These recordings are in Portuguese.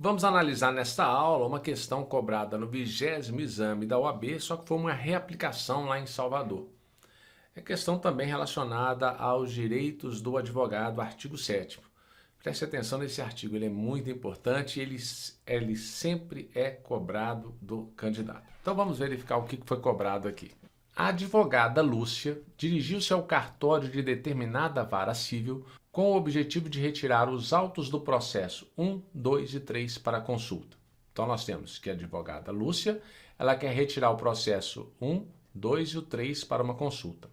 Vamos analisar nesta aula uma questão cobrada no 20º exame da OAB, só que foi uma reaplicação lá em Salvador. É questão também relacionada aos direitos do advogado, artigo 7º. Preste atenção nesse artigo, ele é muito importante e ele sempre é cobrado do candidato. Então vamos verificar o que foi cobrado aqui. A advogada Lúcia dirigiu-se ao cartório de determinada vara civil com o objetivo de retirar os autos do processo 1, 2 e 3 para consulta. Então nós temos que a advogada Lúcia, ela quer retirar o processo 1, 2 e o 3 para uma consulta.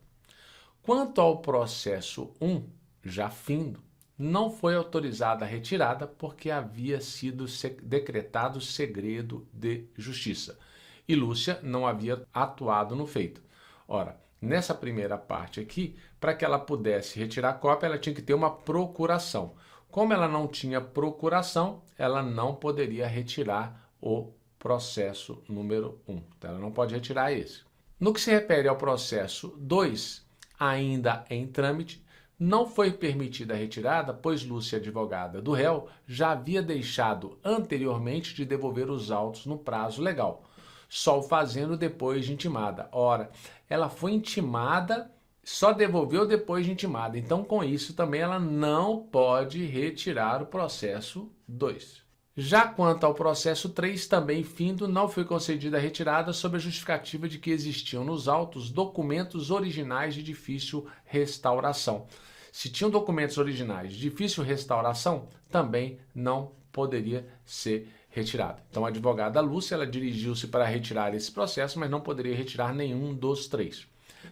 Quanto ao processo 1, já findo, não foi autorizada a retirada porque havia sido decretado segredo de justiça e Lúcia não havia atuado no feito. Ora, nessa primeira parte aqui, para que ela pudesse retirar a cópia, ela tinha que ter uma procuração. Como ela não tinha procuração, ela não poderia retirar o processo número 1. Então, ela não pode retirar esse. No que se refere ao processo 2, ainda em trâmite, não foi permitida a retirada, pois Lúcia, advogada do réu, já havia deixado anteriormente de devolver os autos no prazo legal, só o fazendo depois de intimada. Ora, ela foi intimada, só devolveu depois de intimada. Então, com isso, também ela não pode retirar o processo 2. Já quanto ao processo 3, também findo, não foi concedida a retirada sob a justificativa de que existiam nos autos documentos originais de difícil restauração. Se tinham documentos originais de difícil restauração, também não poderia ser retirada. Então, a advogada Lúcia, ela dirigiu-se para retirar esse processo, mas não poderia retirar nenhum dos 3.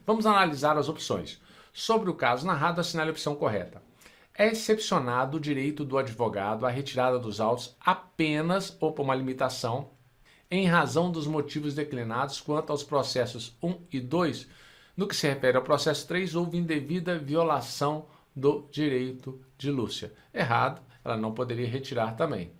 Vamos analisar as opções. Sobre o caso narrado, assinale a opção correta. É excepcionado o direito do advogado à retirada dos autos apenas ou por uma limitação em razão dos motivos declinados quanto aos processos 1 e 2. No que se refere ao processo 3, houve indevida violação do direito de Lúcia. Errado, ela não poderia retirar também.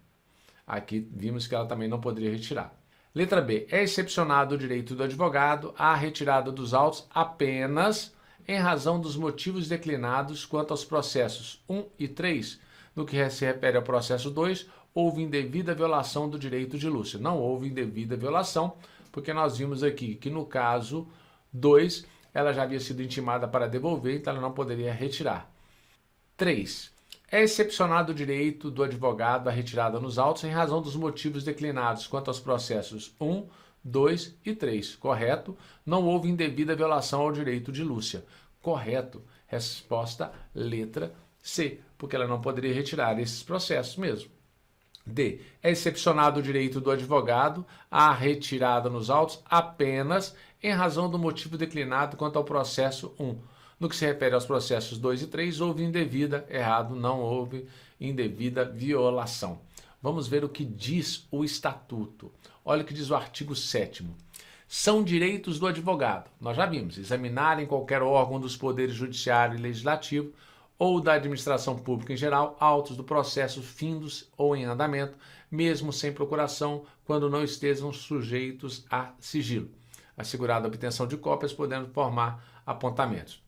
Aqui vimos que ela também não poderia retirar. Letra B. É excepcionado o direito do advogado à retirada dos autos apenas em razão dos motivos declinados quanto aos processos 1 e 3. No que se refere ao processo 2, houve indevida violação do direito de Lúcia. Não houve indevida violação, porque nós vimos aqui que no caso 2, ela já havia sido intimada para devolver, então ela não poderia retirar. 3. É excepcionado o direito do advogado à retirada nos autos em razão dos motivos declinados quanto aos processos 1, 2 e 3. Correto? Não houve indevida violação ao direito de Lúcia. Correto. Resposta letra C, porque ela não poderia retirar esses processos mesmo. D. É excepcionado o direito do advogado à retirada nos autos apenas em razão do motivo declinado quanto ao processo 1. No que se refere aos processos 2 e 3, houve indevida, errado, não houve indevida violação. Vamos ver o que diz o Estatuto. Olha o que diz o artigo 7º. São direitos do advogado, nós já vimos, examinar em qualquer órgão dos poderes judiciário e legislativo ou da administração pública em geral, autos do processo findos ou em andamento, mesmo sem procuração, quando não estejam sujeitos a sigilo. Assegurada a obtenção de cópias, podendo formar apontamentos.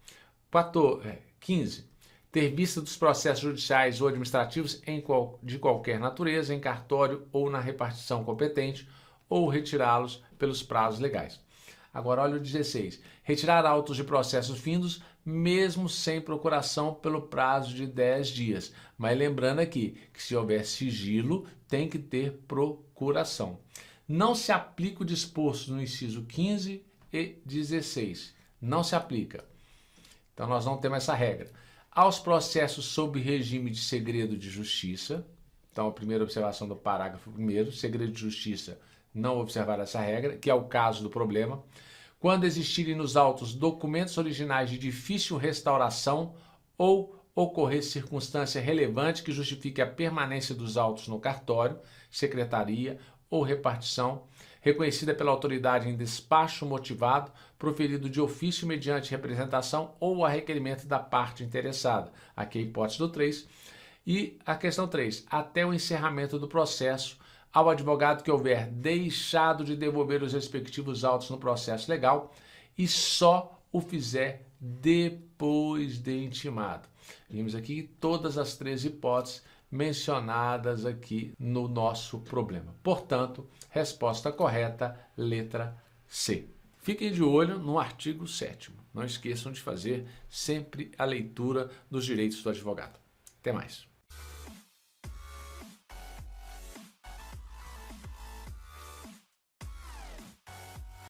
15. Ter vista dos processos judiciais ou administrativos de qualquer natureza, em cartório ou na repartição competente, ou retirá-los pelos prazos legais. Agora, olha o 16. Retirar autos de processos findos, mesmo sem procuração, pelo prazo de 10 dias. Mas lembrando aqui que se houver sigilo, tem que ter procuração. Não se aplica o disposto no inciso 15 e 16. Não se aplica. Então, nós não temos essa regra. Aos processos sob regime de segredo de justiça, então a primeira observação do parágrafo 1º, segredo de justiça, não observar essa regra, que é o caso do problema. Quando existirem nos autos documentos originais de difícil restauração ou ocorrer circunstância relevante que justifique a permanência dos autos no cartório, secretaria ou repartição, reconhecida pela autoridade em despacho motivado, proferido de ofício mediante representação ou a requerimento da parte interessada. Aqui é a hipótese do 3. E a questão 3. Até o encerramento do processo, ao advogado que houver deixado de devolver os respectivos autos no processo legal e só o fizer depois de intimado. Vimos aqui todas as 3 hipóteses mencionadas aqui no nosso problema. Portanto, resposta correta, letra C. Fiquem de olho no artigo 7º. Não esqueçam de fazer sempre a leitura dos direitos do advogado. Até mais.